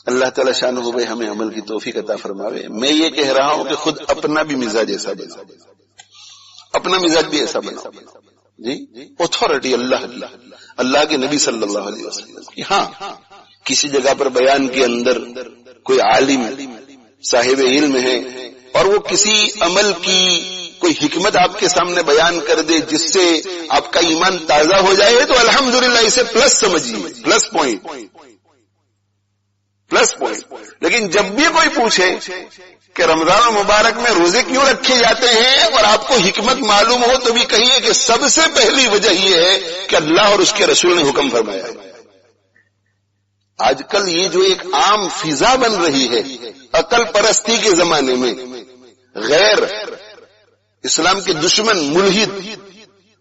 اللہ تعالیٰ شانہ بھائی ہمیں عمل کی توفیق عطا فرماوے. میں یہ کہہ رہا ہوں کہ خود اپنا بھی مزاج ایسا بناؤ، اپنا مزاج بھی ایسا بناؤ جی. اتھارٹی اللہ کی، اللہ کے نبی صلی اللہ علیہ وسلم کی. ہاں کسی جگہ پر بیان کے اندر کوئی عالم صاحب علم ہے اور وہ کسی عمل کی کوئی حکمت آپ کے سامنے بیان کر دے جس سے آپ کا ایمان تازہ ہو جائے تو الحمدللہ اسے پلس سمجھیے، پلس پوائنٹ. لیکن جب بھی کوئی پوچھے کہ رمضان مبارک میں روزے کیوں رکھے جاتے ہیں اور آپ کو حکمت معلوم ہو تو بھی کہیے کہ سب سے پہلی وجہ یہ ہے کہ اللہ اور اس کے رسول نے حکم فرمایا ہے. آج کل یہ جو ایک عام فضا بن رہی ہے عقل پرستی کے زمانے میں، غیر اسلام کے دشمن ملحد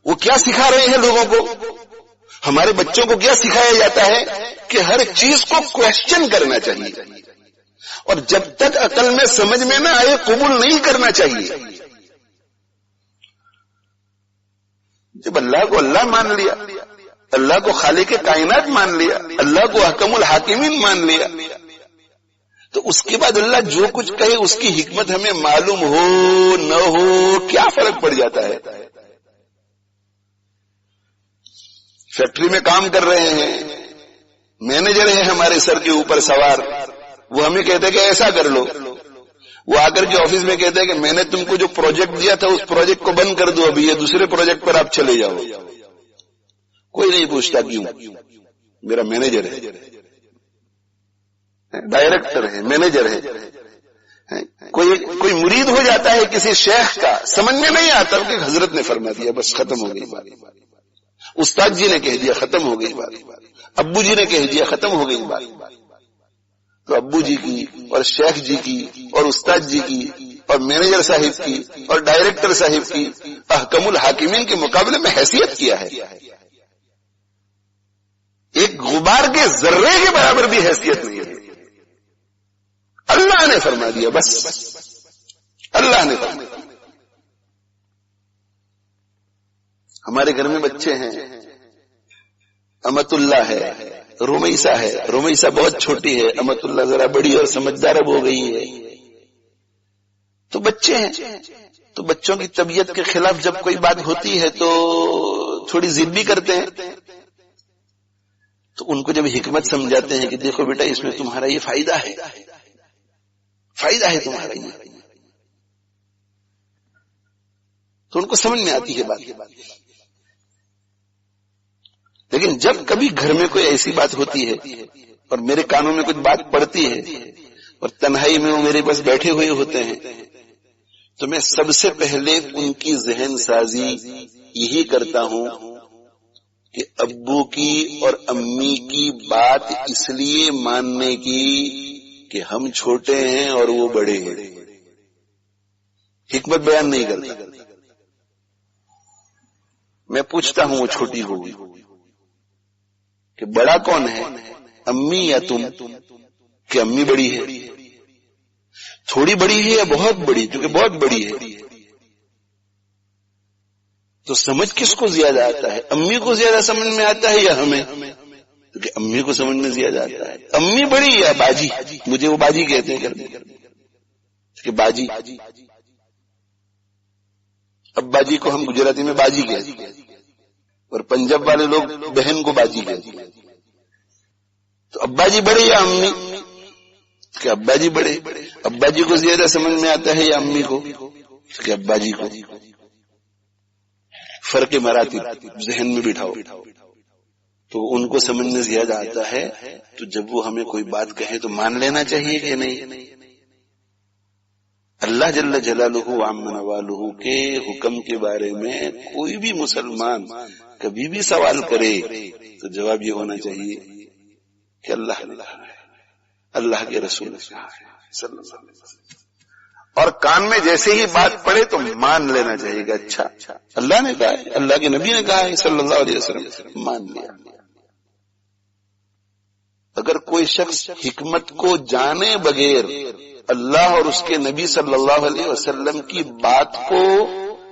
وہ کیا سکھا رہے ہیں لوگوں کو؟ ہمارے بچوں کو کیا سکھایا جاتا ہے کہ ہر چیز کو کوشچن کرنا چاہیے اور جب تک عقل میں سمجھ میں نہ آئے قبول نہیں کرنا چاہیے. جب اللہ کو اللہ مان لیا، اللہ کو خالق کائنات مان لیا، اللہ کو احکم الحاکمین مان لیا، تو اس کے بعد اللہ جو کچھ کہے اس کی حکمت ہمیں معلوم ہو نہ ہو کیا فرق پڑ جاتا ہے. فیکٹری میں کام کر رہے ہیں، مینیجر ہے ہمارے سر کے اوپر سوار، وہ ہمیں کہتے ہیں کہ ایسا کر لو. وہ آ کر کے آفس میں کہتے ہیں کہ میں نے تم کو جو پروجیکٹ دیا تھا اس پروجیکٹ کو بند کر دو، ابھی یہ دوسرے پروجیکٹ پر آپ چلے جاؤ. کوئی نہیں پوچھتا کیوں، میرا مینیجر ہے، ڈائریکٹر ہے، مینیجر ہے. کوئی مرید ہو جاتا ہے کسی شیخ کا، سمجھ میں نہیں آتا کہ حضرت نے فرما دیا بس ختم ہو گئی بات، استاد جی نے کہہ دیا ختم ہو گئی بات، ابو جی نے کہہ دیا ختم ہو گئی بات. تو ابو جی کی اور شیخ جی کی اور استاد جی کی اور مینیجر صاحب کی اور ڈائریکٹر صاحب کی احکم الحاکمین کے مقابلے میں حیثیت کیا ہے؟ ایک غبار کے ذرے کے برابر بھی حیثیت نہیں ہے. اللہ نے فرما دیا بس، اللہ نے فرما دیا. ہمارے گھر میں بچے ہیں، امت اللہ ہے، رمیسہ ہے. رمیسہ بہت چھوٹی ہے، امت اللہ ذرا بڑی اور سمجھدار اب ہو گئی ہے. تو بچے ہیں، تو بچوں کی طبیعت کے خلاف جب کوئی بات ہوتی ہے تو تھوڑی ضد بھی کرتے ہیں. تو ان کو جب حکمت سمجھاتے ہیں کہ دیکھو بیٹا اس میں تمہارا یہ فائدہ ہے، فائدہ ہے تمہارا یہ، تو ان کو سمجھ میں آتی ہے بات. لیکن جب کبھی گھر میں کوئی ایسی بات ہوتی ہے اور میرے کانوں میں کچھ بات پڑتی ہے اور تنہائی میں وہ میرے پاس بیٹھے ہوئے ہوتے ہیں تو میں سب سے پہلے ان کی ذہن سازی یہی کرتا ہوں کہ ابو کی اور امی کی بات اس لیے ماننے کی کہ ہم چھوٹے ہیں اور وہ بڑے ہیں. حکمت بیان نہیں کرتا، میں پوچھتا ہوں وہ چھوٹی ہوگی کہ بڑا کون ہے، امی یا تم؟ کہ امی بڑی ہے. تھوڑی بڑی ہے یا بہت بڑی؟ کیونکہ بہت بڑی ہے. تو سمجھ کس کو زیادہ آتا ہے؟ امی کو زیادہ سمجھ میں آتا ہے یا ہمیں؟ کیونکہ امی کو سمجھ میں زیادہ آتا ہے. امی بڑی یا باجی؟ مجھے وہ باجی کہتے ہیں کہ باجی. ابا جی کو ہم گجراتی میں باجی کہتے ہیں اور پنجاب والے لوگ بہن کو باجی کہتے ہیں. تو ابا جی بڑے یا امی؟ کہ ابا جی بڑے. ابا جی کو زیادہ سمجھ میں آتا ہے یا امی کو؟ کہ ابا جی کو. فرق مراتب ذہن میں بٹھاؤ تو ان کو سمجھ میں زیادہ آتا ہے. تو جب وہ ہمیں کوئی بات کہے تو مان لینا چاہیے کہ نہیں. اللہ جل جلالہ وعم نوالہ کے حکم کے بارے میں کوئی بھی مسلمان کبھی بھی سوال کرے تو جواب یہ ہونا چاہیے کہ اللہ کے رسول صلی اللہ علیہ وسلم. اور کان میں جیسے ہی بات پڑے تو مان لینا چاہیے کہ اچھا اللہ نے کہا ہے، اللہ کے نبی نے کہا ہے صلی اللہ علیہ وسلم، مان لیا. اگر کوئی شخص حکمت کو جانے بغیر اللہ اور اس کے نبی صلی اللہ علیہ وسلم کی بات کو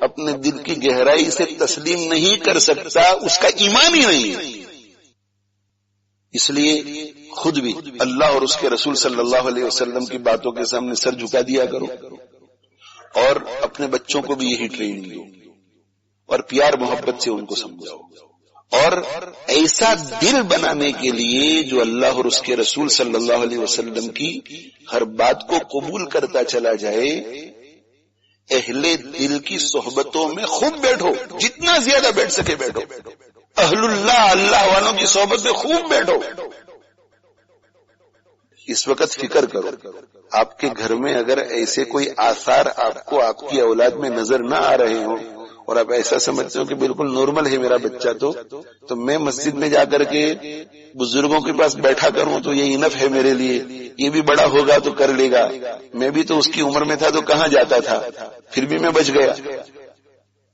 اپنے دل کی گہرائی سے تسلیم نہیں کر سکتا، اس کا ایمان ہی نہیں ہے. اس لیے خود بھی اللہ اور اس کے رسول صلی اللہ علیہ وسلم کی باتوں کے سامنے سر جھکا دیا کرو، اور اپنے بچوں کو بھی یہی ٹریننگ دو اور پیار محبت سے ان کو سمجھاؤ، اور ایسا دل بنانے کے لیے جو اللہ اور اس کے رسول صلی اللہ علیہ وسلم کی ہر بات کو قبول کرتا چلا جائے۔ اہل دل کی صحبتوں میں خوب بیٹھو، جتنا زیادہ بیٹھ سکے بیٹھو، اہل اللہ، اللہ والوں کی صحبت میں خوب بیٹھو۔ اس وقت فکر کرو، آپ کے گھر میں اگر ایسے کوئی آثار آپ کو آپ کی اولاد میں نظر نہ آ رہے ہوں اور آپ ایسا سمجھتے ہو کہ بالکل نارمل ہے میرا بچہ، تو میں مسجد میں جا کر کے بزرگوں کے پاس بیٹھا کروں تو یہ انف ہے میرے لیے، یہ بھی بڑا ہوگا تو کر لے گا، میں بھی تو اس کی عمر میں تھا تو کہاں جاتا تھا، پھر بھی میں بچ گیا۔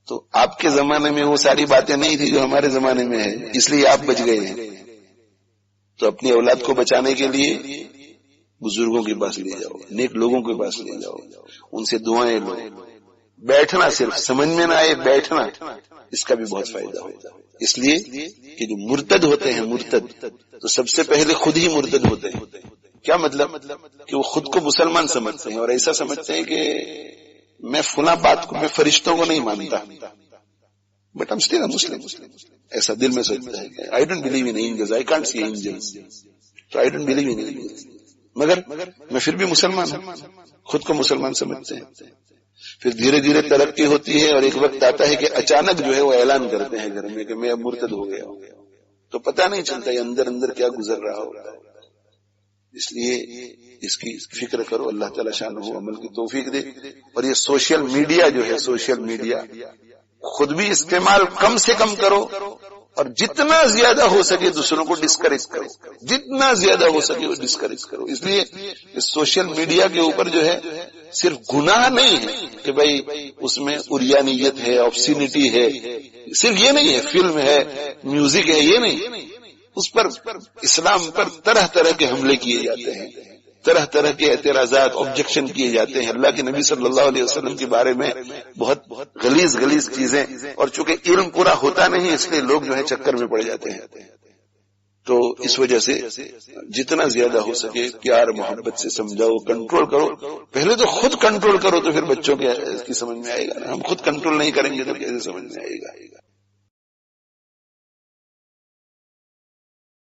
تو آپ کے زمانے میں وہ ساری باتیں نہیں تھی جو ہمارے زمانے میں ہے، اس لیے آپ بچ گئے ہیں۔ تو اپنی اولاد کو بچانے کے لیے بزرگوں کے پاس لے جاؤ، نیک لوگوں کے پاس لے جاؤ، ان سے دعائیں لو۔ بیٹھنا صرف سمجھ میں نہ آئے، بیٹھنا اس کا بھی بہت فائدہ ہوتا ہے۔ اس لیے کہ جو مرتد ہوتے ہیں، مرتد تو سب سے پہلے خود ہی مرتد ہوتے ہیں۔ کیا مطلب؟ کہ وہ خود کو مسلمان سمجھتے ہیں اور ایسا سمجھتے ہیں کہ میں فلاں بات کو، میں فرشتوں کو نہیں مانتا، but I'm still a Muslim۔ ایسا دل میں سوچتا ہے کہ I don't believe in angels, I can't see angels, so I don't believe in angels، مگر میں پھر بھی مسلمان ہوں، خود کو مسلمان سمجھتے ہیں۔ پھر دھیرے دھیرے ترقی ہوتی ہے اور ایک وقت آتا ہے کہ اچانک جو ہے وہ اعلان کرتے ہیں گھر میں کہ میں اب مرتد ہو گیا ہوں، تو پتہ نہیں چلتا یہ اندر اندر کیا گزر رہا ہوگا۔ اس لیے اس کی فکر کرو، اللہ تعالی شانہ عمل کی توفیق دے۔ اور یہ سوشل میڈیا جو ہے، سوشل میڈیا خود بھی استعمال کم سے کم کرو، اور جتنا زیادہ ہو سکے دوسروں کو ڈسکریج کرو، جتنا زیادہ ہو سکے وہ ڈسکریج کرو۔ اس لیے اس سوشل میڈیا کے اوپر جو ہے صرف گناہ نہیں ہے کہ بھائی اس میں عریانیت ہے، آبسینٹی ہے، صرف یہ نہیں ہے، فلم ہے، میوزک ہے، یہ نہیں، اس پر اسلام پر طرح طرح کے حملے کیے جاتے ہیں، طرح طرح کے اعتراضات، آبجیکشن کیے جاتے ہیں۔ اللہ کے نبی صلی اللہ علیہ وسلم کے بارے میں بہت غلیظ غلیظ چیزیں، اور چونکہ علم پورا ہوتا نہیں اس لیے لوگ جو ہے چکر میں پڑ جاتے ہیں۔ تو اس وجہ سے جتنا زیادہ ہو سکے پیار محبت سے سمجھاؤ، کنٹرول کرو۔ پہلے تو خود کنٹرول کرو تو پھر بچوں کی سمجھ میں آئے گا نا، ہم خود کنٹرول نہیں کریں گے تو کیسے سمجھ میں آئے گا۔